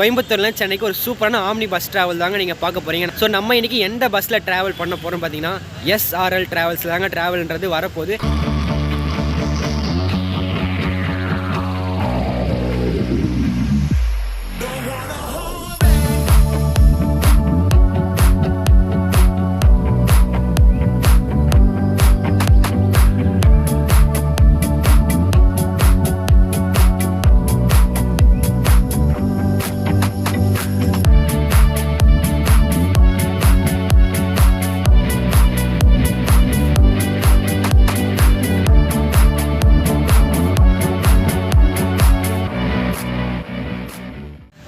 கோயம்புத்தூர்ல சென்னைக்கு ஒரு சூப்பரான ஆம்னி பஸ் டிராவல் தாங்க நீங்கள் பார்க்க போகிறீங்க. ஸோ நம்ம இன்றைக்கி எந்த பஸ்ஸில் ட்ராவல் பண்ண போகிறோம் பார்த்தீங்கன்னா SRL டிராவல்ஸ் தாங்க ட்ராவல்ன்றது வரப்போகுது.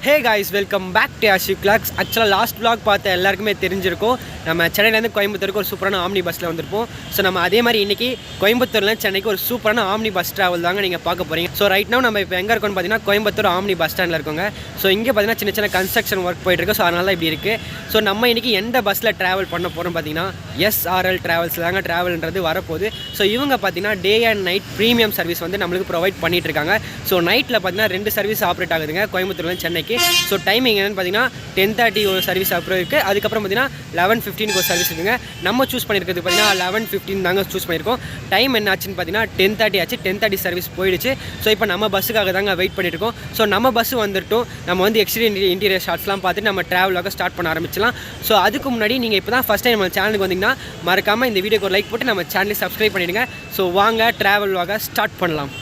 Hey guys, welcome back to Ashiq vlogs. ஆக்சுவலாக லாஸ்ட் விலாக் பார்த்த எல்லாருக்குமே தெரிஞ்சிருக்கும், நம்ம சென்னையிலேருந்து கோயம்புத்தூருக்கு ஒரு சூப்பரான ஆம்னி பஸ்ஸில் வந்திருப்போம். ஸோ நம்ம அதே மாதிரி இன்றைக்கி கோயம்புத்தூர்லேருந்து சென்னைக்கு ஒரு சூப்பரான ஆம்னி பஸ் ட்ராவல் தாங்க நீங்கள் பார்க்க போகிறீங்க. ஸோ ரைட் நவ் நம்ம இப்போ எங்கே இருக்கோம்னு பார்த்தீங்கன்னா கோயம்புத்தூர் ஆம்னி பஸ் ஸ்டாண்டில் இருக்கோங்க. ஸோ இங்கே பார்த்தீங்கன்னா சின்ன சின்ன கன்ஸ்ட்ரக்ஷன் ஒர்க் போயிட்டுருக்கு. ஸோ அதனால இப்படி இருக்குது. ஸோ நம்ம இன்றைக்கி எந்த பஸ்ஸில் ட்ராவல் பண்ண போகிறோம் பார்த்தீங்கன்னா SRL டிராவல்ஸ் தாங்க ட்ராவல்ன்றது வரப்போகுது. ஸோ இவங்க பார்த்தீங்கன்னா day and night premium service வந்து நம்மளுக்கு ப்ரொவைட் பண்ணிட்டு இருக்காங்க. ஸோ நைட்டில் பார்த்தீங்கன்னா 2 சர்வீஸ் ஆப்ரேட் ஆகுதுங்க கோயம்புத்தூர்லேருந்து சென்னைக்கு. ஸோ டைமிங் என்னென்னு பார்த்தீங்கன்னா 10:30 ஒரு சர்வீஸ் அப்புறம் இருக்குது. அதுக்கப்புறம் பார்த்தீங்கன்னா 11:15 ஒரு சர்வீஸ் இருக்குங்க. நம்ம சூஸ் பண்ணியிருக்கிறது பார்த்தீங்கன்னா 11:15 தாங்க சூஸ் பண்ணியிருக்கோம். டைம் என்ன ஆச்சுன்னு பார்த்தீங்கன்னா 10:30 ஆச்சு. 10:30 சர்வீஸ் போயிடுச்சு. ஸோ இப்போ நம்ம பஸ்ஸுக்காக தாங்க வெயிட் பண்ணியிருக்கோம். ஸோ நம்ம பஸ் வந்துட்டும் நம்ம வந்து எக்ஸ்டீரியர் இன்டீரியர் ஷாட்ஸ்லாம் பார்த்துட்டு நம்ம ட்ராவலாக ஸ்டார்ட் பண்ண ஆரம்பிச்சலாம். ஸோ அதுக்கு முன்னாடி நீங்கள் இப்போ தான் ஃபஸ்ட் டைம் நம்ம சேனலுக்கு வந்தீங்கன்னா மறக்காமல் இந்த வீடியோக்கு ஒரு லைக் போட்டு நம்ம சேனலை சப்ஸ்கிரைப் பண்ணிவிடுங்க. ஸோ வாங்க ட்ராவலாக ஸ்டார்ட் பண்ணலாம்.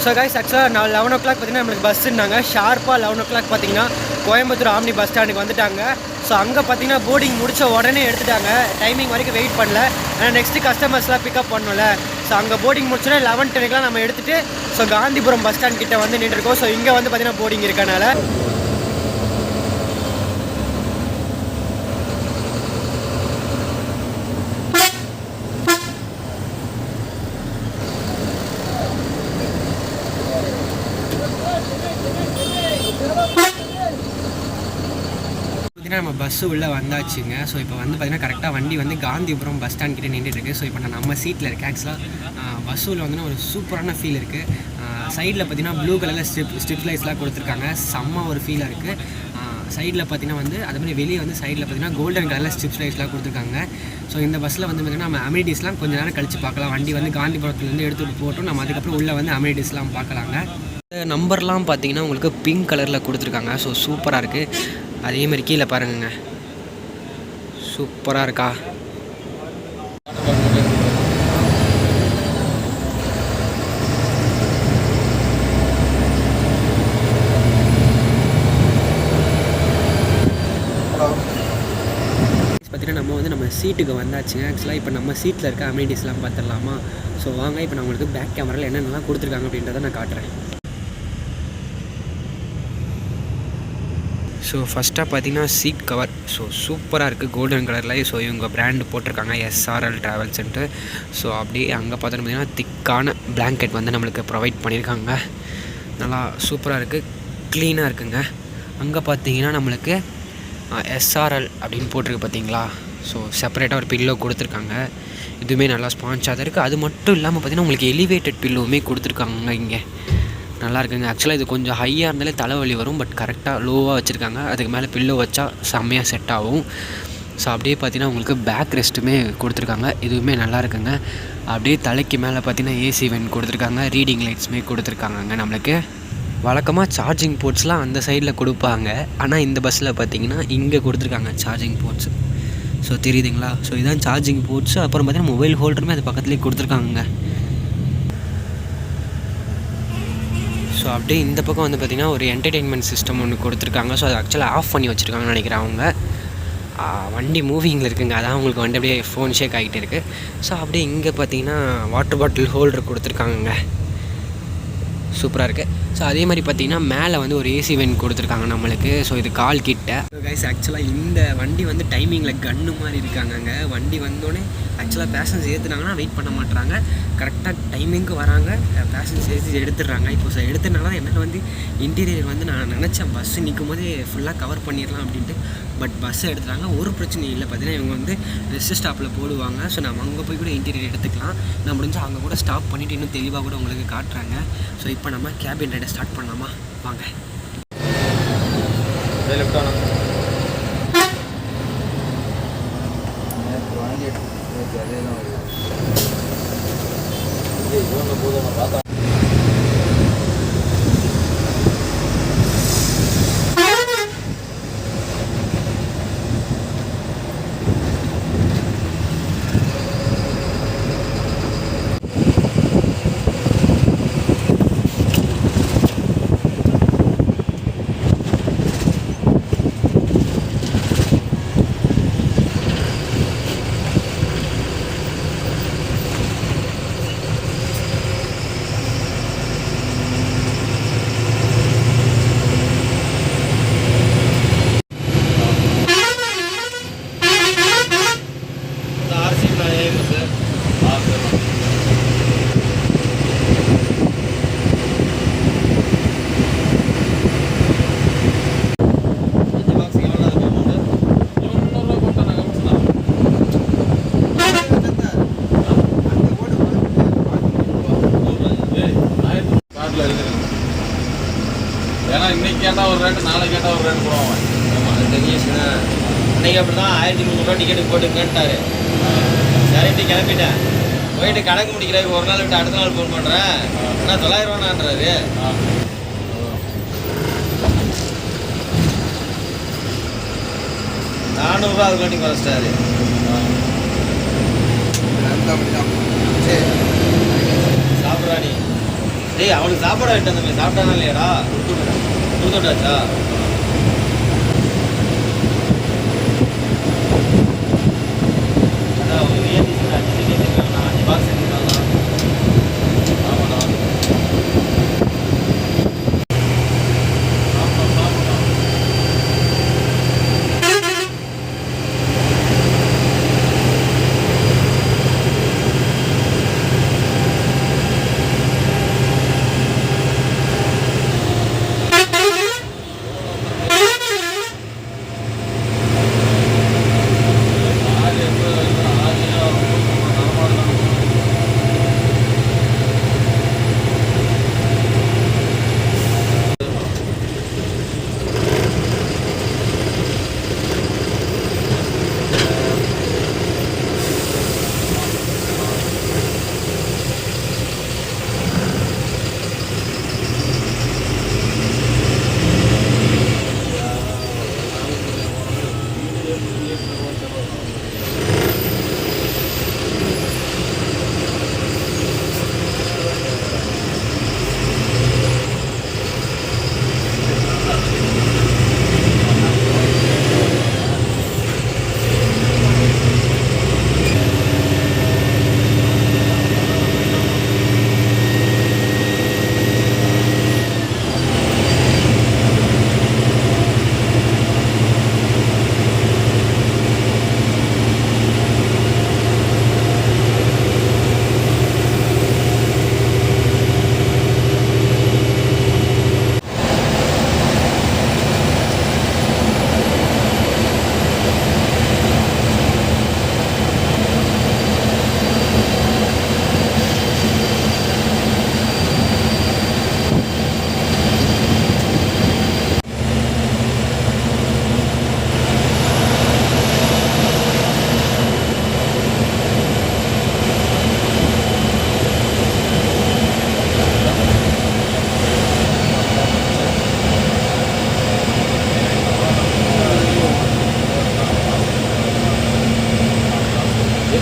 ஸோ கைஸ், ஆக்சுவலாக நான் 11 o'clock பார்த்தீங்கன்னா நம்மளுக்கு பஸ் இருந்தாங்க. ஷார்ப்பாக 11 o'clock பார்த்தீங்கன்னா கோயம்புத்தூர் ஆம்னி பஸ் ஸ்டாண்டுக்கு வந்துட்டாங்க. ஸோ அங்கே பார்த்தீங்கன்னா போர்டிங் முடித்த உடனே எடுத்துட்டாங்க. டைமிங் வரைக்கும் வெயிட் பண்ணல. ஆனால் நெக்ஸ்ட்டு கஸ்டமர்ஸ்லாம் பிக்கப் பண்ணல. ஸோ அங்கே போர்டிங் முடிச்சோன்னா 11:10 நம்ம எடுத்துகிட்டு ஸோ காந்திபுரம் பஸ் ஸ்டாண்ட் கிட்டே வந்து நின்றுருக்கோம். ஸோ இங்கே வந்து பார்த்தீங்கன்னா போர்டிங் இருக்கனால நம்ம பஸ்ஸு உள்ளே வந்தாச்சுங்க. ஸோ இப்போ வந்து பார்த்திங்கன்னா கரெக்டாக வண்டி வந்து காந்திபுரம் பஸ் ஸ்டாண்ட் கிட்டே நின்றுட்டுருக்கு. ஸோ இப்போ நான் நம்ம சீட்டில் இருக்கேன். ஆக்சுவலாக பஸ் உள்ள வந்து ஒரு சூப்பரான ஃபீல் இருக்குது. சைடில் பார்த்திங்கன்னா ப்ளூ கலரில் ஸ்ட்ரிப் லைட்ஸ்லாம் கொடுத்துருக்காங்க. செம்ம ஒரு ஃபீலாக இருக்குது. சைடில் பார்த்திங்கன்னா வந்து அதுமாதிரி வெளியே வந்து சைடில் பார்த்திங்கன்னா கோல்டன் கலரில் ஸ்ட்ரிப் லைட்ஸ்லாம் கொடுத்துருக்காங்க. ஸோ இந்த பஸ்ஸில் வந்து பார்த்திங்கன்னா நம்ம அமினிட்டிஸ்லாம் கொஞ்சம் நேரம் கழித்து பார்க்கலாம். வண்டி வந்து காந்திபுரத்துலேருந்து எடுத்துகிட்டு போட்டோம். நம்ம அதுக்கப்புறம் உள்ளே வந்து அமினிட்டிஸ்லாம் பார்க்கலாங்க. நம்பர்லாம் பார்த்திங்கன்னா உங்களுக்கு பிங்க் கலரில் கொடுத்துருக்காங்க. ஸோ சூப்பராக இருக்குது. அதேமாதிரி கீழே பாருங்க, சூப்பராக இருக்கா. பார்த்தீங்கன்னா நம்ம வந்து நம்ம சீட்டுக்கு வந்தாச்சுங்க. ஆக்சுவலாக இப்போ நம்ம சீட்டில் இருக்க அம்யூனிட்டிஸ்லாம் பார்த்துடலாமா? ஸோ வாங்க இப்போ நான் உங்களுக்கு பேக் கேமராவில் என்னென்னலாம் கொடுத்துருக்காங்க அப்படின்றத நான் காட்டுறேன். ஸோ ஃபஸ்ட்டாக பார்த்தீங்கன்னா சீட் கவர். ஸோ சூப்பராக இருக்குது கோல்டன் கலரில். ஸோ இவங்க பிராண்டு போட்டிருக்காங்க எஸ்ஆர்எல் ட்ராவல்ஸ்ன்ட்டு. ஸோ அப்படியே அங்கே பார்த்தோன்னு பார்த்தீங்கன்னா திக்கான பிளாங்கெட் வந்து நம்மளுக்கு ப்ரொவைட் பண்ணியிருக்காங்க. நல்லா சூப்பராக இருக்குது, க்ளீனாக இருக்குங்க. அங்கே பார்த்தீங்கன்னா நம்மளுக்கு எஸ்ஆர்எல் அப்படின்னு போட்டிருக்கு பார்த்தீங்களா? ஸோ செப்பரேட்டாக ஒரு பில்லோ கொடுத்துருக்காங்க. இதுவுமே நல்லா ஸ்பான்ஸாக தான் இருக்குது. அது மட்டும் இல்லாமல் பார்த்தீங்கன்னா உங்களுக்கு எலிவேட்டட் பில்லோவுமே கொடுத்துருக்காங்க. இங்கே நல்லா இருக்குங்க. ஆக்சுவலாக இது கொஞ்சம் ஹையாக இருந்தாலே தலைவலி வரும், பட் கரெக்டாக லோவாக வச்சுருக்காங்க. அதுக்கு மேலே பில்லோ வச்சா செம்மையாக செட் ஆகும். ஸோ அப்படியே பார்த்தீங்கன்னா உங்களுக்கு பேக் ரெஸ்ட்டுமே கொடுத்துருக்காங்க. இதுவுமே நல்லா இருக்குங்க. அப்படியே தலைக்கு மேலே பார்த்தீங்கன்னா ஏசி வென் கொடுத்துருக்காங்க. ரீடிங் லைட்ஸுமே கொடுத்துருக்காங்கங்க. நம்மளுக்கு வழக்கமாக சார்ஜிங் போர்ட்ஸ்லாம் அந்த சைடில் கொடுப்பாங்க, ஆனால் இந்த பஸ்ஸில் பார்த்தீங்கன்னா இங்கே கொடுத்துருக்காங்க சார்ஜிங் போர்ட்ஸ். ஸோ தெரியுதுங்களா? ஸோ இதுதான் சார்ஜிங் போர்ட்ஸ். அப்புறம் பார்த்தீங்கன்னா மொபைல் ஹோல்டருமே அது பக்கத்துலேயே கொடுத்துருக்காங்க. ஸோ அப்படியே இந்த பக்கம் வந்து பார்த்திங்கன்னா ஒரு என்டர்டெயின்மெண்ட் சிஸ்டம் ஒன்று கொடுத்துருக்காங்க. ஸோ அதை ஆக்சுவலாக ஆஃப் பண்ணி வச்சுருக்காங்கன்னு நினைக்கிறேன் அவங்க. வண்டி மூவிங்கில் இருக்குங்க, அதான் உங்களுக்கு வண்டி அப்படியே ஃபோன் ஷேக் ஆகிட்டு இருக்குது. ஸோ அப்படியே இங்கே பார்த்தீங்கன்னா வாட்டர் பாட்டில் ஹோல்டர் கொடுத்துருக்காங்க. சூப்பராக இருக்குது. ஸோ அதே மாதிரி பார்த்திங்கன்னா மேலே வந்து ஒரு ஏசி வென் கொடுத்துருக்காங்க நம்மளுக்கு. ஸோ இது கால் கிட்ட கைஸ். ஆக்சுவலாக இந்த வண்டி வந்து டைமிங்கில் கன்று மாதிரி இருக்காங்கங்க. வண்டி வந்தோடனே ஆக்சுவலாக பேசஞ்சர் ஏற்றுனாங்கன்னா வெயிட் பண்ண மாட்டுறாங்க, கரெக்டாக டைமிங்க்கு வராங்க, பேசஞ்சர் ஏற்றி எடுத்துடுறாங்க. இப்போ சார் எடுத்தனால என்னால் வந்து இன்டீரியர் வந்து நான் நினச்சேன் பஸ்ஸு நிற்கும் போதே ஃபுல்லாக கவர் பண்ணிடலாம் அப்படின்ட்டு. பட் பஸ்ஸை எடுத்துட்டாங்க, ஒரு பிரச்சனையும் இல்லை. பார்த்தீங்கன்னா இவங்க வந்து ரெஸ்ட் ஸ்டாப்பில் போடுவாங்க. ஸோ நம்ம அங்கே போய் கூட இன்டீரியர் எடுத்துக்கலாம். நான் முடிஞ்சால் அங்கே கூட ஸ்டாப் பண்ணிவிட்டு இன்னும் தெளிவாக கூட உங்களுக்கு காட்டுறாங்க. ஸோ இப்போ நம்ம கேபின் ரைடை ஸ்டார்ட் பண்ணலாமா? வாங்க. பார்த்தா ஏன்னா இன்னைக்கு கேட்டால் ஒரு ரேட்டு, நாளைக்கு கேட்டால் ஒரு ரேட்டு போடுவாங்க. ஆமாம், அது பெரிய விஷயம். அன்றைக்கி அப்படி தான் 1300 டிக்கெட்டு போட்டு கேட்டார். சரின்ட்டு கிளம்பிட்டேன். போயிட்டு கணக்கு முடிக்கிறாரு. ஒரு நாள் விட்டு அடுத்த நாள் ஃபோன் பண்ணுறேன். ஆனால் 900 ரூபான்றாரு. 400 ரூபா அதுக்கு வண்டி குறைச்சிட்டாரு. சாப்பிட்றா நீ? டேய், அவனுக்கு சாப்பாடு ஆகிட்டு அந்த மாதிரி சாப்பிட்டானா இல்லையாடா? கொடுத்துட்டாச்சா? அதான் அவனுக்கு ஏற்றி 5 பாக்ஸ் எடுத்துக்கலாம். ஆமாண்ணா, சாப்பிட்டோம்.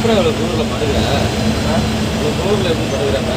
எப்படி அவ்வளோ குளிரில் படுகிற? அவ்வளோ குளிரில் எப்படி படுகிற?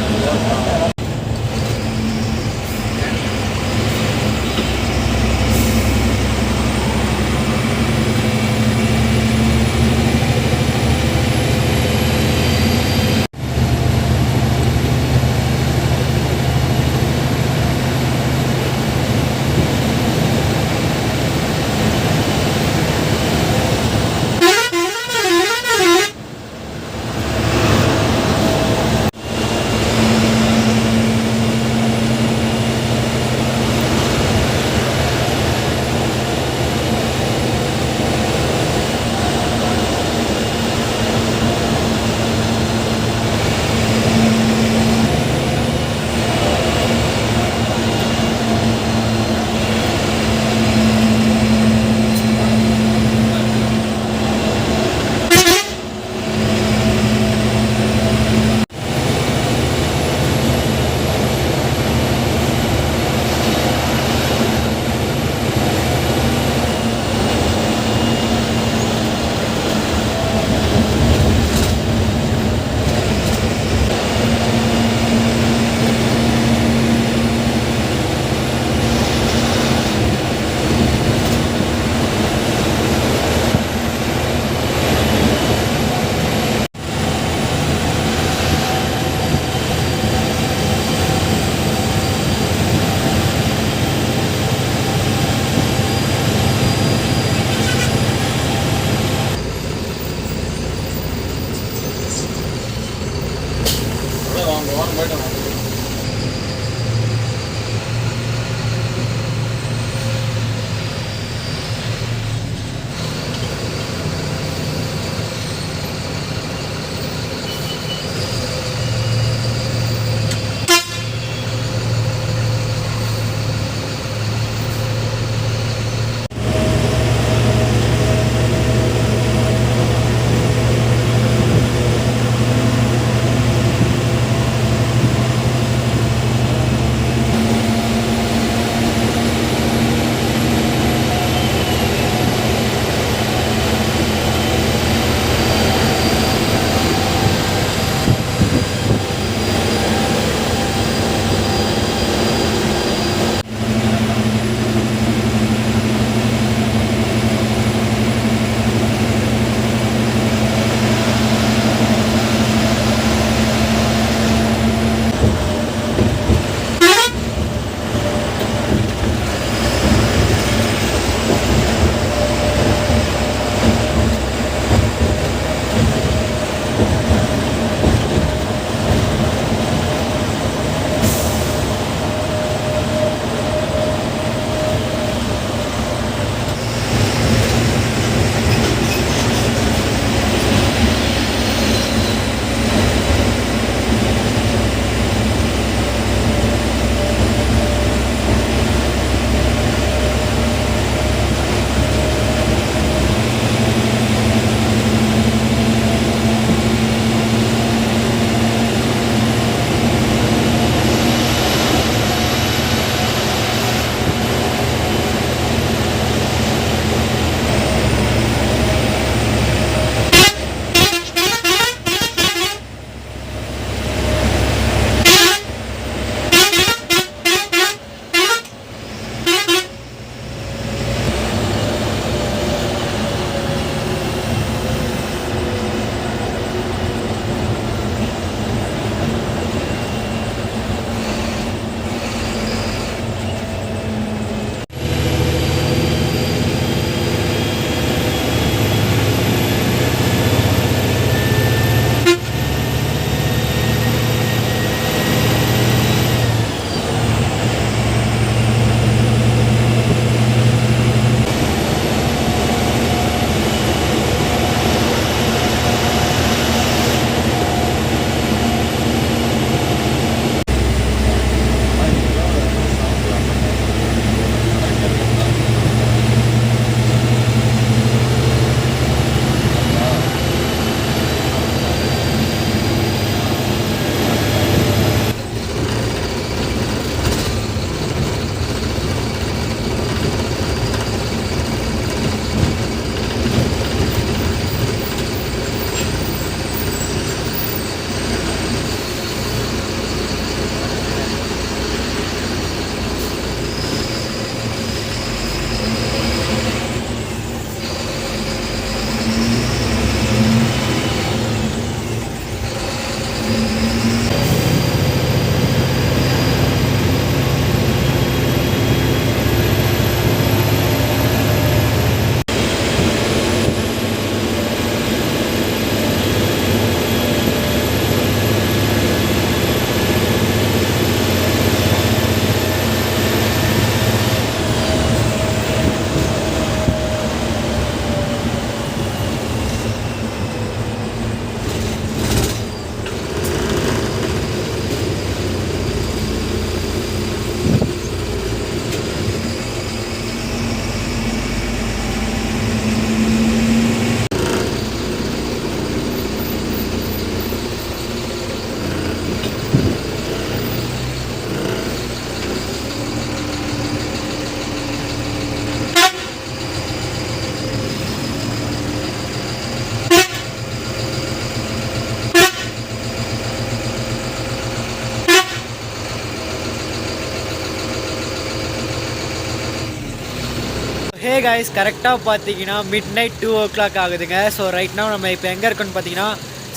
ஹே கைஸ், கரெக்டாக பார்த்தீங்கன்னா மிட்-நைட் 2 o'clock ஆகுதுங்க. ஸோ ரைட் now நம்ம இப்போ எங்கே இருக்கோன்னு பார்த்தீங்கன்னா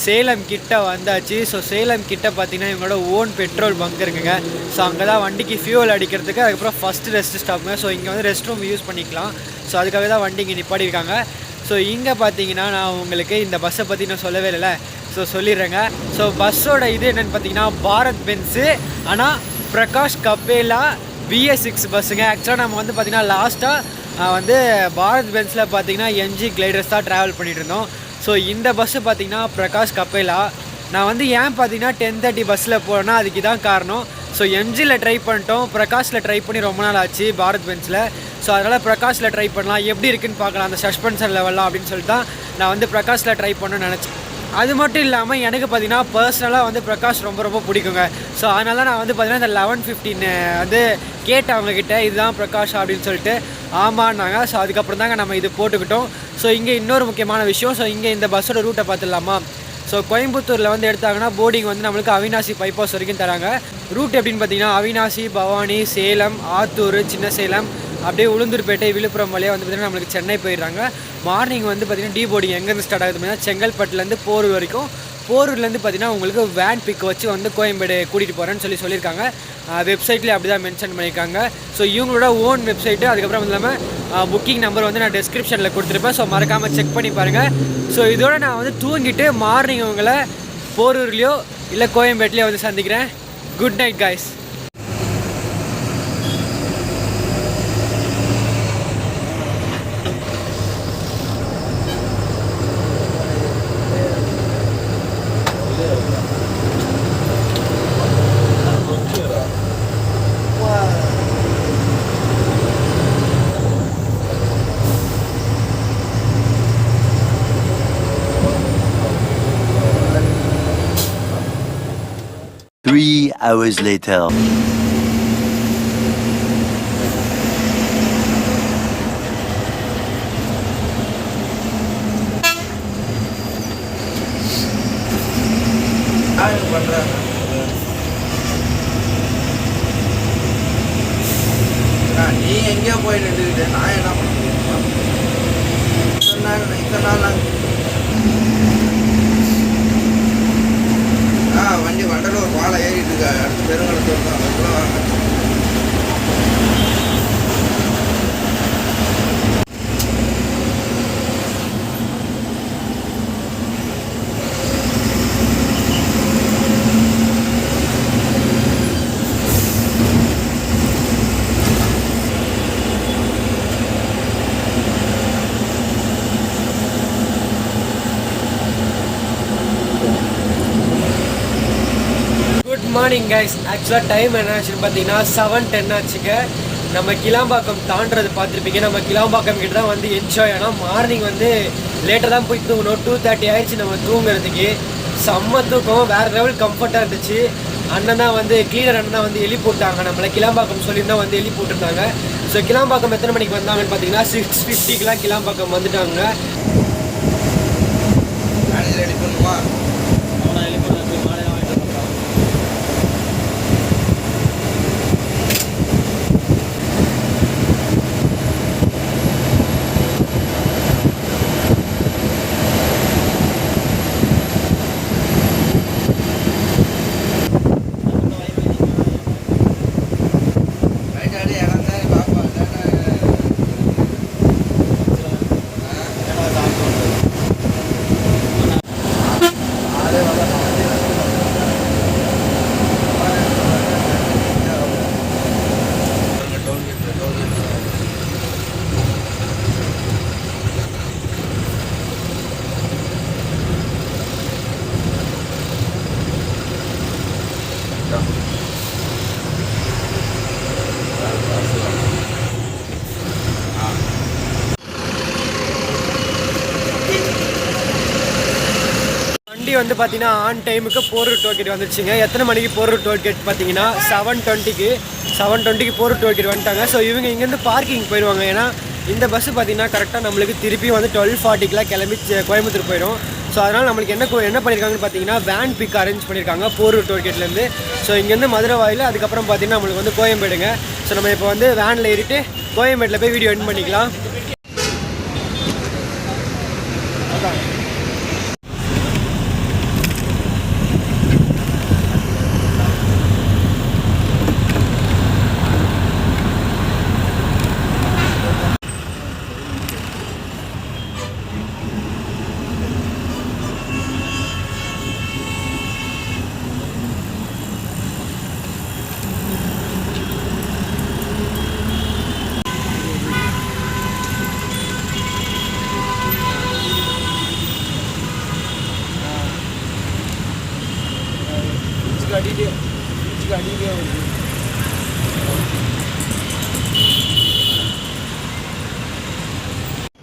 சேலம் கிட்ட வந்தாச்சு. ஸோ சேலம் கிட்ட பார்த்தீங்கன்னா இவங்களோட ஓன் பெட்ரோல் பங்க் இருக்குங்க. ஸோ அங்கே தான் வண்டிக்கு ஃபியூல் அடிக்கிறதுக்கு, அதுக்கப்புறம் ஃபஸ்ட்டு ரெஸ்ட் ஸ்டாப்புங்க. ஸோ இங்கே வந்து ரெஸ்ட் ரூம் யூஸ் பண்ணிக்கலாம். ஸோ அதுக்காக தான் வண்டி இங்கே நிப்பாடிருக்காங்க. ஸோ இங்கே பார்த்தீங்கன்னா நான் உங்களுக்கு இந்த பஸ்ஸை பற்றி நான் சொல்லவே இல்லை. ஸோ சொல்லிடுறேங்க. ஸோ பஸ்ஸோட இது என்னென்னு பார்த்தீங்கன்னா பாரத் பென்ஸு, ஆனால் பிரகாஷ் கப்பேலா BS6 பஸ்ஸுங்க. ஆக்சுவலாக நம்ம வந்து பார்த்திங்கன்னா லாஸ்ட்டாக வந்து பாரத் பென்ஸில் பார்த்தீங்கன்னா MG கிளைடர்ஸ் தான் ட்ராவல் பண்ணிகிட்டு இருந்தோம். ஸோ இந்த பஸ்ஸு பார்த்தீங்கன்னா பிரகாஷ் கப்பேலா. நான் வந்து ஏன் பார்த்தீங்கன்னா 10:30 பஸ்ஸில் போனேன்னா அதுக்கு தான் காரணம். ஸோ MGயில் ட்ரை பண்ணிட்டோம், பிரகாஷில் ட்ரை பண்ணி ரொம்ப நாள் ஆச்சு பாரத் பென்ஸில். ஸோ அதனால் பிரகாஷில் ட்ரை பண்ணலாம், எப்படி இருக்குன்னு பார்க்கலாம் அந்த சஸ்பென்சர் லெவல்லாம் அப்படின்னு சொல்லிட்டு தான் நான் வந்து பிரகாஷில் ட்ரை பண்ணணும்னு நினச்சேன். அது மட்டும் இல்லாமல் எனக்கு பார்த்தீங்கன்னா பர்சனலாக வந்து பிரகாஷ் ரொம்ப பிடிக்குங்க. ஸோ அதனால நான் வந்து பார்த்தீங்கன்னா இந்த 11:15 வந்து கேட்டேன் அவங்கக்கிட்ட, இதுதான் பிரகாஷ் அப்படின்னு சொல்லிட்டு ஆமான்னாங்க. ஸோ அதுக்கப்புறம் தாங்க நம்ம இது போட்டுக்கிட்டோம். ஸோ இங்கே இன்னொரு முக்கியமான விஷயம், ஸோ இங்கே இந்த பஸ்ஸோட ரூட்டை பார்த்துடலாமா. ஸோ கோயம்புத்தூரில் வந்து எடுத்தாங்கன்னா போர்டிங் வந்து நம்மளுக்கு அவினாசி பைபாஸ் வரைக்கும் தராங்க. ரூட் எப்படின்னு பார்த்தீங்கன்னா அவினாசி, பவானி, சேலம், ஆத்தூர், சின்ன சேலம், அப்படியே உளுந்தூர்பேட்டை, விழுப்புரம் வழியாக வந்து பார்த்திங்கன்னா நம்மளுக்கு சென்னை போயிடுறாங்க. மார்னிங் வந்து பார்த்திங்கன்னா டீ போர்டிங் எங்கேருந்து ஸ்டார்ட் ஆகுது பார்த்தீங்கன்னா செங்கல்பட்டுலேருந்து போரூர் வரைக்கும். போரூர்லேருந்து பார்த்திங்கன்னா உங்களுக்கு வேன் பிக் வச்சு வந்து கோயம்பேடு கூட்டிகிட்டு போகிறேன்னு சொல்லியிருக்காங்க. வெப்சைட்லேயே அப்படி தான் மென்ஷன் பண்ணியிருக்காங்க. ஸோ இவங்களோட ஓன் வெப்சைட்டு, அதுக்கப்புறம் இல்லாமல் புக்கிங் நம்பர் வந்து நான் டிஸ்கிரிப்ஷனில் கொடுத்துருப்பேன். ஸோ மறக்காமல் செக் பண்ணி பாருங்கள். ஸோ இதோட நான் வந்து தூங்கிட்டு மார்னிங் உங்களை போரூர்லேயோ இல்லை கோயம்பேட்லேயோ வந்து சந்திக்கிறேன். Good night guys. Three hours later. நீ எங்கேயோ போய் நின்றுக்கிட்டு நான் என்ன பண்ண முடியும்? இத்தனை நாள் வண்டி வண்டலூர் பாலை ஏறிட்டு இருக்கா, அடுத்து பெருங்கலத்தூர் தான் அதுக்குள்ள வாங்க. மார்னிங் கைஸ், ஆக்சுவலாக டைம் என்ன ஆச்சுன்னு பார்த்தீங்கன்னா 7:10 ஆச்சுங்க. நம்ம கிளாம்பாக்கம் தாண்டது பார்த்துருப்பீங்க. நம்ம கிளாம்பாக்கம் கிட்ட தான் வந்து என்ஜாய். ஆனால் மார்னிங் வந்து லேட்டாக தான் போய் தூங்கணும். 2:30 ஆயிடுச்சு நம்ம தூங்குறதுக்கு. செம்ம தூக்கம், வேறு லெவல் கம்ஃபர்ட்டாக இருந்துச்சு. அண்ணன் தான் வந்து கிளீனர் அண்ணன் தான் வந்து எழுப்பி போட்டாங்க நம்மளை. கிளாம்பாக்கம் சொல்லியிருந்தா வந்து எழுப்பி போட்டிருந்தாங்க. ஸோ கிளாம்பாக்கம் எத்தனை மணிக்கு வந்தாங்கன்னு பார்த்தீங்கன்னா 6:50 கிளாம்பாக்கம் வந்துட்டாங்க. ரெடி பண்ணுமா? வந்துட்டோம். வண்டி வந்து பார்த்தீங்கன்னா ஆன் டைமுக்கு போரூர் டோல்கேட் வந்துருச்சுங்க. எத்தனை மணிக்கு போரூர் டோல்கேட் பார்த்தீங்கன்னா 7:20க்கு போரூர் டோல்கேட் வந்துட்டாங்க. ஸோ இவங்க இங்கேருந்து பார்க்கிங் போயிடுவாங்க. ஏன்னா இந்த பஸ்ஸு பார்த்தீங்கன்னா கரெக்டாக நம்மளுக்கு திருப்பி வந்து 12:40க்குலாம் கிளம்பி கோயம்புத்தூர் போயிடும். ஸோ அதனால் நம்மளுக்கு என்ன பண்ணியிருக்காங்கன்னு பார்த்தீங்கன்னா வேன் பிக் அரேஞ்ச் பண்ணியிருக்காங்க போரூர் டோல்கேட்லேருந்து. ஸோ இங்கேருந்து மதுரை வாயில், அதுக்கப்புறம் பார்த்தீங்கன்னா நம்மளுக்கு வந்து கோயம்பேடுங்க. ஸோ நம்ம இப்போ வந்து வேனில் ஏறிட்டு கோயம்பேட்டில் போய் வீடியோ எண்ட் பண்ணிக்கலாம்.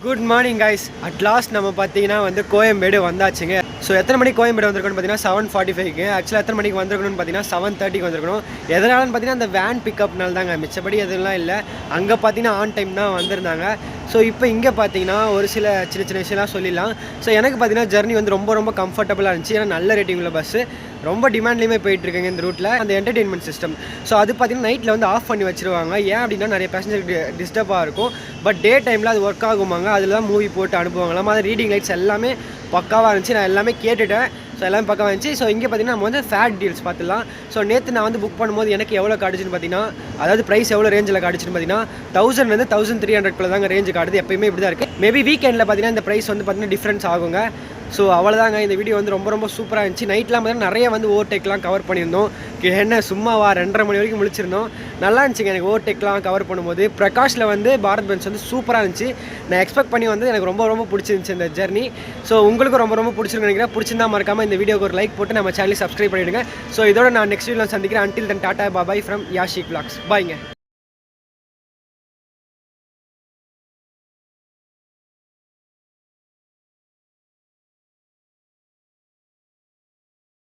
Good morning guys. At last நம்ம பார்த்தீங்கன்னா வந்து கோயம்பேடு வந்தாச்சுங்க. ஸோ எத்தனை மணிக்கு கோயம்பேடு வந்திருக்கணும்னு பார்த்தீங்கன்னா 7:45க்கு. ஆக்சுவலாக எத்தனை மணிக்கு வந்திருக்கணும்னு பார்த்தீங்கன்னா 7:30க்கு வந்திருக்கணும். எதனாலன்னு பார்த்தீங்கன்னா அந்த வேன் பிக்கப்னால தாங்க, மிச்சப்படி எதுலாம் இல்லை. அங்கே பார்த்தீங்கன்னா ஆன் டைம் தான் வந்திருந்தாங்க. ஸோ இப்போ இங்கே பார்த்தீங்கன்னா ஒரு சில சின்ன சின்ன விஷயம்லாம் சொல்லிடலாம். ஸோ எனக்கு பார்த்தீங்கன்னா ஜர்னி வந்து ரொம்ப கம்ஃபர்டபுளாக இருந்துச்சு. ஏன்னா நல்ல ரேட்டிங் உள்ள பஸ்ஸு, ரொம்ப டிமாண்ட்லேயுமே போயிட்டுருக்கேங்க இந்த ரூட்டில். அந்த என்டர்டெயின்மெண்ட் சிஸ்டம், ஸோ அது பார்த்தீங்கன்னா நைட்டில் வந்து ஆஃப் பண்ணி வச்சுருவாங்க. ஏன் அப்படின்னா நிறைய பேசஞ்சர் டிஸ்டர்பாக இருக்கும். பட் டே டைமில் அது ஒர்க் ஆகுமாங்க. அதில் தான் மூவி போட்டு அனுப்புவாங்களாம். அது ரீடிங் லைட்ஸ் எல்லாமே பக்காவாக இருந்துச்சு. நான் எல்லாமே கேட்டுட்டேன். ஸோ எல்லாமே பக்கமாக இருந்துச்சு. ஸோ இங்கே பார்த்தீங்கன்னா நம்ம வந்து ஃபேட் டீல்ஸ் பார்த்துலாம். ஸோ நேற்று நான் வந்து புக் பண்ணும்போது எனக்கு எவ்வளோ காட்டுச்சுன்னு பார்த்தீங்கன்னா, அதாவது ப்ரைஸ் எவ்வளோ ரேஞ்சில் காட்டுச்சுன்னு பார்த்தீங்கன்னா 1000 1300 தாங்க ரேஞ்சு காட்டுது. எப்பயுமே இப்படி தான் இருக்குது. மேபி வீக்கெண்டில் பார்த்தீங்கன்னா இந்த ப்ரைஸ் வந்து பார்த்தீங்கன்னா டிஃப்ரென்ஸ் ஆகுங்க. ஸோ அவ்வளோதாங்க. இந்த வீடியோ வந்து ரொம்ப சூப்பராக இருந்துச்சு. நைட்லாம் பார்த்தீங்கன்னா நிறைய வந்து ஓவர்டேக்லாம் கவர் பண்ணியிருந்தோம். என்ன சும்மாவா 2:30 மணி வரைக்கும் முழிச்சிருந்தோம். நல்லா இருந்துச்சுங்க எனக்கு ஓவர்டேக்லாம் கவர் பண்ணும்போது. பிரகாஷில் வந்து பாரத் பென்ஸ் வந்து சூப்பராக இருந்துச்சு. நான் எக்ஸ்பெக்ட் பண்ணி வந்து எனக்கு ரொம்ப பிடிச்சிருந்துச்சு இந்த ஜர்னி. ஸோ உங்களுக்கும் ரொம்ப பிடிச்சிருக்கு நினைக்கிறேன். பிடிச்சிருந்தா மறக்காமல் இந்த வீடியோக்கு ஒரு லைக் போட்டு நம்ம சேனலை சப்ஸ்கிரைப் பண்ணிவிடுங்க. ஸோ இதோட நான் நெக்ஸ்ட் வீடியோவில் சந்திக்கிறேன். Until then tata bye bye from Yashik vlogs. பாய்ங்க.